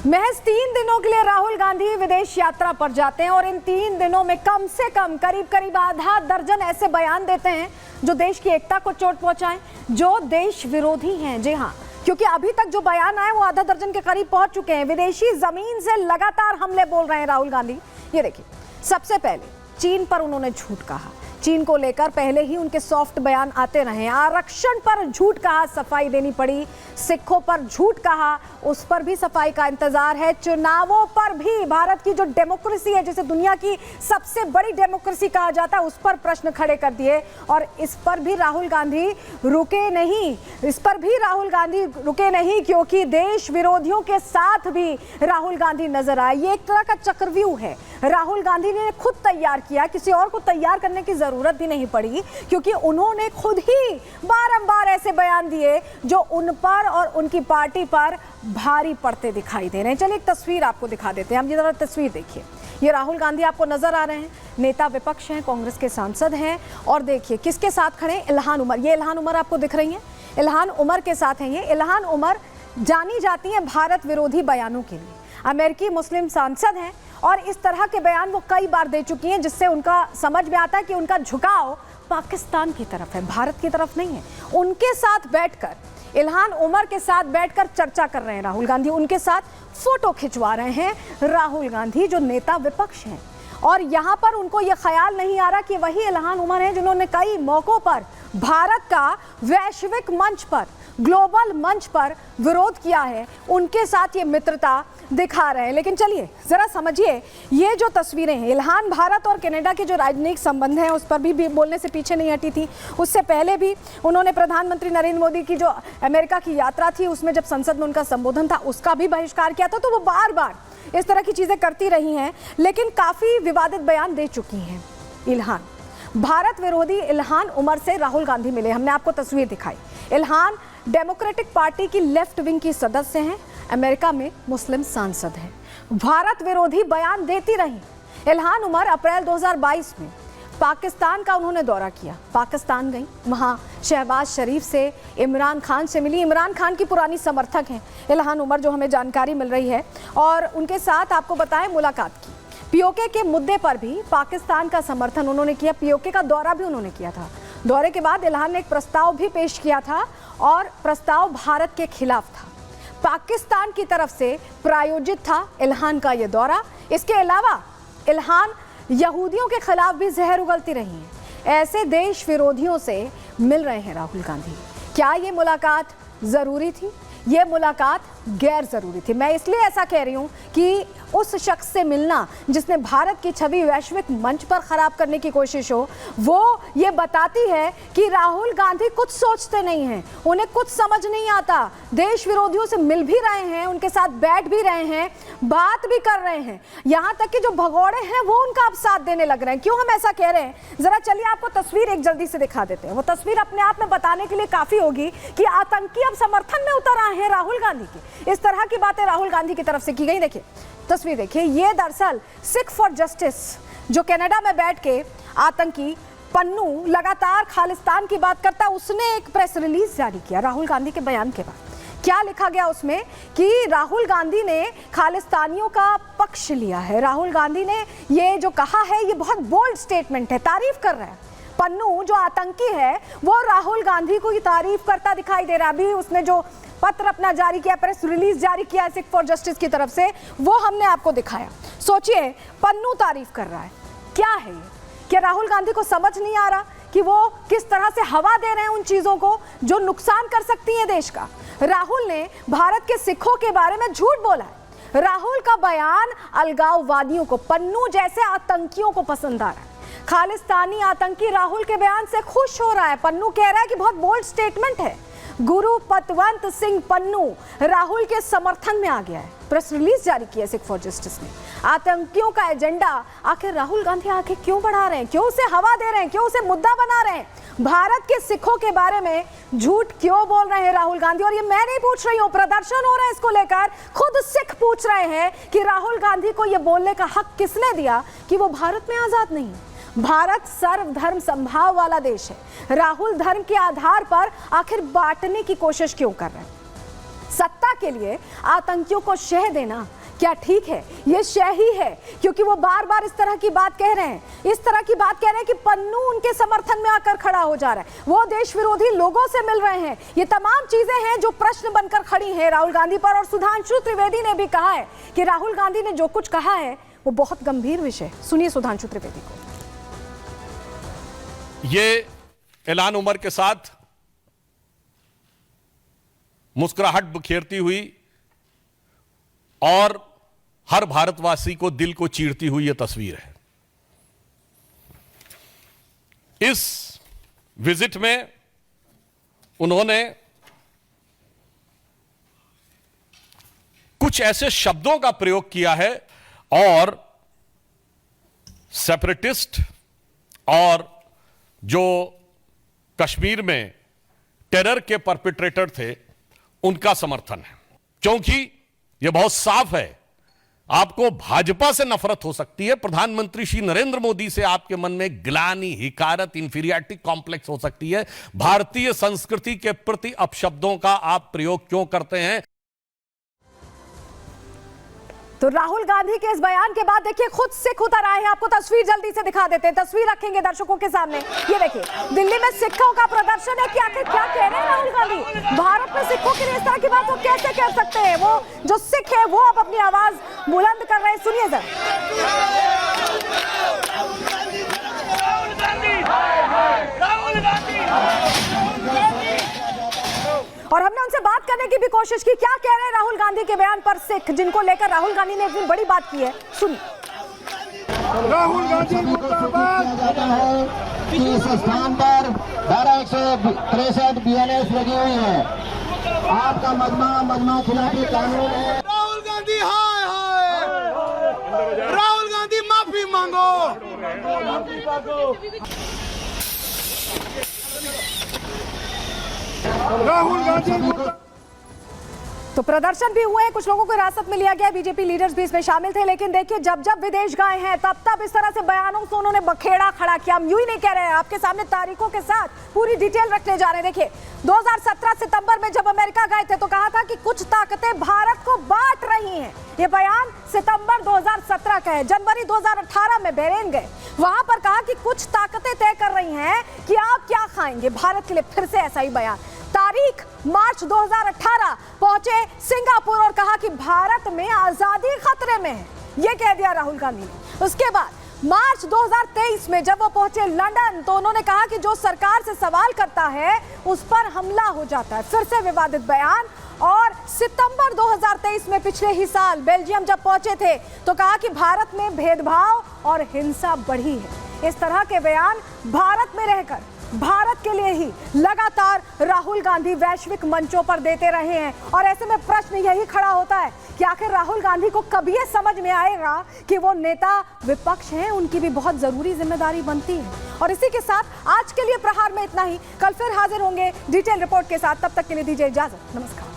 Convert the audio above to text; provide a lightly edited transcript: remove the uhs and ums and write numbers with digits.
महज 3 दिनों के लिए राहुल गांधी विदेश यात्रा पर जाते हैं और इन 3 दिनों में कम से कम करीब आधा दर्जन ऐसे बयान देते हैं जो देश की एकता को चोट पहुंचाएं, जो देश विरोधी हैं। जी हां, क्योंकि अभी तक जो बयान आए वो आधा दर्जन के करीब पहुंच चुके हैं। विदेशी जमीन से लगातार हमले बोल रहे हैं राहुल गांधी। ये देखिए, सबसे पहले चीन पर उन्होंने झूठ कहा। चीन को लेकर पहले ही उनके सॉफ्ट बयान आते रहे। आरक्षण पर झूठ कहा, सफाई देनी पड़ी। सिखों पर झूठ कहा, उस पर भी सफाई का इंतजार है। चुनावों पर भी, भारत की जो डेमोक्रेसी है, जिसे दुनिया की सबसे बड़ी डेमोक्रेसी कहा जाता है, उस पर प्रश्न खड़े कर दिए। और इस पर भी राहुल गांधी रुके नहीं, क्योंकि देश विरोधियों के साथ भी राहुल गांधी नजर आए। ये एक तरह का चक्रव्यूह है, राहुल गांधी ने खुद तैयार किया, किसी और को तैयार करने की जरूरत भी नहीं पड़ी, क्योंकि उन्होंने खुद ही बारंबार ऐसे बयान दिए जो उन पर और उनकी पार्टी पर भारी पड़ते दिखाई दे रहे हैं। चलिए एक तस्वीर आपको दिखा देते हैं। हम ये जरा तस्वीर देखिए। ये राहुल गांधी आपको नजर आ रहे हैं, नेता विपक्ष हैं, कांग्रेस के सांसद हैं। और देखिए किसके साथ खड़े हैं, इल्हान उमर। ये इल्हान उमर आपको दिख रही हैं, इल्हान उमर के साथ हैं। ये इल्हान उमर जानी जाती हैं भारत विरोधी बयानों के लिए। अमेरिकी मुस्लिम सांसद हैं और इस तरह के बयान वो कई बार दे चुकी हैं, जिससे उनका समझ में आता है कि उनका झुकाव पाकिस्तान की तरफ है, भारत की तरफ नहीं है। उनके साथ बैठकर, इल्हान उमर के साथ बैठकर चर्चा कर रहे हैं राहुल गांधी, उनके साथ फोटो खिंचवा रहे हैं राहुल गांधी, जो नेता विपक्ष हैं। और यहाँ पर उनको ये ख्याल नहीं आ रहा कि वही इल्हान उमर हैं जिन्होंने कई मौकों पर भारत का वैश्विक मंच पर, ग्लोबल मंच पर विरोध किया है। उनके साथ ये मित्रता दिखा रहे हैं। लेकिन चलिए जरा समझिए, ये जो तस्वीरें हैं, इल्हान भारत और कनाडा के जो राजनीतिक संबंध हैं उस पर भी बोलने से पीछे नहीं हटी थी। उससे पहले भी उन्होंने प्रधानमंत्री नरेंद्र मोदी की जो अमेरिका की यात्रा थी, उसमें जब संसद में उनका संबोधन था, उसका भी बहिष्कार किया था। तो वो बार बार इस तरह की चीजें करती रही हैं, लेकिन काफी विवादित बयान दे चुकी हैं इल्हान। भारत विरोधी इल्हान उमर से राहुल गांधी मिले, हमने आपको तस्वीर दिखाई। इल्हान डेमोक्रेटिक पार्टी की लेफ्ट विंग की सदस्य हैं, अमेरिका में मुस्लिम सांसद हैं, भारत विरोधी बयान देती रही। इल्हान उमर अप्रैल 2022 में पाकिस्तान का उन्होंने दौरा किया, पाकिस्तान गई, वहां शहबाज शरीफ से, इमरान खान से मिली। इमरान खान की पुरानी समर्थक हैं इल्हान उमर, जो हमें जानकारी मिल रही है। और उनके साथ आपको बताएं मुलाकात की। पीओके के मुद्दे पर भी पाकिस्तान का समर्थन उन्होंने किया, पीओके का दौरा भी उन्होंने किया था। दौरे के बाद इल्हान ने एक प्रस्ताव भी पेश किया था और प्रस्ताव भारत के खिलाफ था, पाकिस्तान की तरफ से प्रायोजित था इल्हान का ये दौरा। इसके अलावा इल्हान यहूदियों के खिलाफ भी जहर उगलती रही हैं। ऐसे देश विरोधियों से मिल रहे हैं राहुल गांधी। क्या ये मुलाकात जरूरी थी? ये मुलाकात गैर जरूरी थी। मैं इसलिए ऐसा कह रही हूं कि उस शख्स से मिलना जिसने भारत की छवि वैश्विक मंच पर खराब करने की कोशिश हो, वो ये बताती है कि राहुल गांधी कुछ सोचते नहीं हैं, उन्हें कुछ समझ नहीं आता। देश विरोधियों से मिल भी रहे हैं, उनके साथ बैठ भी रहे हैं, बात भी कर रहे हैं, यहाँ तक कि जो भगोड़े हैं वो उनका अब साथ देने लग रहे हैं। क्यों हम ऐसा कह रहे हैं, जरा चलिए आपको तस्वीर एक जल्दी से दिखा देते हैं। वो तस्वीर अपने आप में बताने के लिए काफी होगी कि आतंकी अब समर्थन में उतर आए हैं राहुल गांधी के। इस तरह की बातें राहुल गांधी की तरफ से की गई। देखिए तस्वीर देखिए, ये दरअसल सिख फॉर जस्टिस, जो कनाडा में बैठ के आतंकी पन्नू लगातार खालिस्तान की बात करता, उसने एक प्रेस रिलीज जारी किया राहुल गांधी के बयान के बाद। क्या लिखा गया उसमें कि राहुल गांधी ने खालिस्तानियों का पक्ष लिया है। राहुल गांधी ने ये जो कहा है, ये बहुत बोल्ड स्टेटमेंट है, तारीफ कर रहा है। पन्नू जो आतंकी है वो राहुल गांधी को तारीफ करता दिखाई दे रहा है। अभी उसने जो पत्र अपना जारी किया, प्रेस रिलीज जारी किया सिख फॉर जस्टिस की तरफ से, वो हमने आपको दिखाया। सोचिए, पन्नू तारीफ कर रहा है। क्या है ये? क्या राहुल गांधी को समझ नहीं आ रहा कि वो किस तरह से हवा दे रहे हैं उन चीजों को जो नुकसान कर सकती हैं देश का? राहुल ने भारत के सिखों के बारे में झूठ बोला है। राहुल का बयान अलगाववादियों को, पन्नू जैसे आतंकियों को पसंद आ रहा है। खालिस्तानी आतंकी राहुल के बयान से खुश हो रहा है। पन्नू कह रहा है कि बहुत बोल्ड स्टेटमेंट है। गुरु पतवंत सिंह पन्नू राहुल के समर्थन में आ गया है। प्रेस रिलीज जारी की है सिख फॉर जस्टिस ने। आतंकियों का एजेंडा आखिर राहुल गांधी आगे क्यों बढ़ा रहे हैं, क्यों उसे हवा दे रहे हैं, क्यों उसे मुद्दा बना रहे हैं? भारत के सिखों के बारे में झूठ क्यों बोल रहे हैं राहुल गांधी? और ये मैं नहीं पूछ रही हूँ, प्रदर्शन हो रहा है इसको लेकर, खुद सिख पूछ रहे हैं कि राहुल गांधी को ये बोलने का हक किसने दिया कि वो भारत में आजाद नहीं है। भारत सर्वधर्म संभाव वाला देश है। राहुल धर्म के आधार पर आखिर बांटने की कोशिश क्यों कर रहे हैं? सत्ता के लिए आतंकियों को शह देना क्या ठीक है? ये शह ही है, क्योंकि वो बार बार इस तरह की बात कह रहे हैं, इस तरह की बात कह रहे हैं कि पन्नू उनके समर्थन में आकर खड़ा हो जा रहा है, वो देश विरोधी लोगों से मिल रहे हैं। ये तमाम चीजें हैं जो प्रश्न बनकर खड़ी हैं राहुल गांधी पर। और सुधांशु त्रिवेदी ने भी कहा है कि राहुल गांधी ने जो कुछ कहा है वो बहुत गंभीर विषय। सुनिए सुधांशु त्रिवेदी को। ये ऐलान उमर के साथ मुस्कुराहट बिखेरती हुई और हर भारतवासी को दिल को चीरती हुई यह तस्वीर है। इस विजिट में उन्होंने कुछ ऐसे शब्दों का प्रयोग किया है और सेपरेटिस्ट और जो कश्मीर में टेरर के परपेट्रेटर थे उनका समर्थन है, क्योंकि यह बहुत साफ है आपको भाजपा से नफरत हो सकती है, प्रधानमंत्री श्री नरेंद्र मोदी से आपके मन में ग्लानि, हिकारत, इंफीरियरिटी कॉम्प्लेक्स हो सकती है। भारतीय संस्कृति के प्रति अपशब्दों का आप प्रयोग क्यों करते हैं? तो राहुल गांधी के इस बयान के बाद देखिए खुद सिख उतर आए हैं। आपको तस्वीर जल्दी से दिखा देते हैं, तस्वीर रखेंगे दर्शकों के सामने। ये देखिए दिल्ली में सिखों का प्रदर्शन है कि आखिर क्या कह रहे हैं राहुल गांधी। भारत में सिखों के लिए इस तरह की बात वो कैसे कह सकते हैं? वो जो सिख है वो अब अपनी आवाज बुलंद कर रहे हैं, सुनिए जरा। और हमने उनसे बात करने की भी कोशिश की, क्या कह रहे हैं राहुल गांधी के बयान पर सिख, जिनको लेकर राहुल गांधी ने इतनी बड़ी बात की है। सुनिए। राहुल गांधी को जाता है कि इस स्थान पर धारा 163 BNS लगी हुई है। आपका मजमा खिलाफी कानून है। राहुल गांधी हाय हाय, राहुल गांधी माफी मांगो। राहुल गांधी तो प्रदर्शन भी हुए, कुछ लोगों को हिरासत में लिया गया, बीजेपी लीडर्स भी इसमें शामिल थे। लेकिन देखिए जब जब विदेश गए हैं तब तब इस तरह से बयानों से उन्होंने बखेड़ा खड़ा किया। हम यूं ही नहीं कह रहे हैं, आपके सामने तारीखों के साथ पूरी डिटेल रखने जा रहे हैं। देखिए 2017 सितंबर में जब अमेरिका गए थे तो कहा था कि कुछ ताकतें भारत को बांट रही हैं। ये बयान सितंबर 2017 का है। जनवरी 2018 में बहरीन गए, वहां पर कहा कि कुछ ताकतें तय कर रही हैं कि आप क्या खाएंगे भारत के लिए, फिर से ऐसा ही बयान। तारीख मार्च 2018 पहुंचे सिंगापुर और कहा कि भारत में आजादी खतरे में है, यह कह दिया राहुल गांधी ने। उसके बाद मार्च 2023 में जब वो पहुंचे लंदन तो उन्होंने कहा कि जो सरकार से सवाल करता है उस पर हमला हो जाता है, फिर से विवादित बयान। और सितंबर 2023 में पिछले ही साल बेल्जियम जब पहुंचे थे तो कहा कि भारत में भेदभाव और हिंसा बढ़ी है। इस तरह के बयान भारत में रहकर भारत के लिए ही लगातार राहुल गांधी वैश्विक मंचों पर देते रहे हैं। और ऐसे में प्रश्न यही खड़ा होता है कि आखिर राहुल गांधी को कभी ये समझ में आएगा कि वो नेता विपक्ष हैं, उनकी भी बहुत जरूरी जिम्मेदारी बनती है। और इसी के साथ आज के लिए प्रहार में इतना ही। कल फिर हाजिर होंगे डिटेल रिपोर्ट के साथ, तब तक के लिए दीजिए इजाजत। नमस्कार।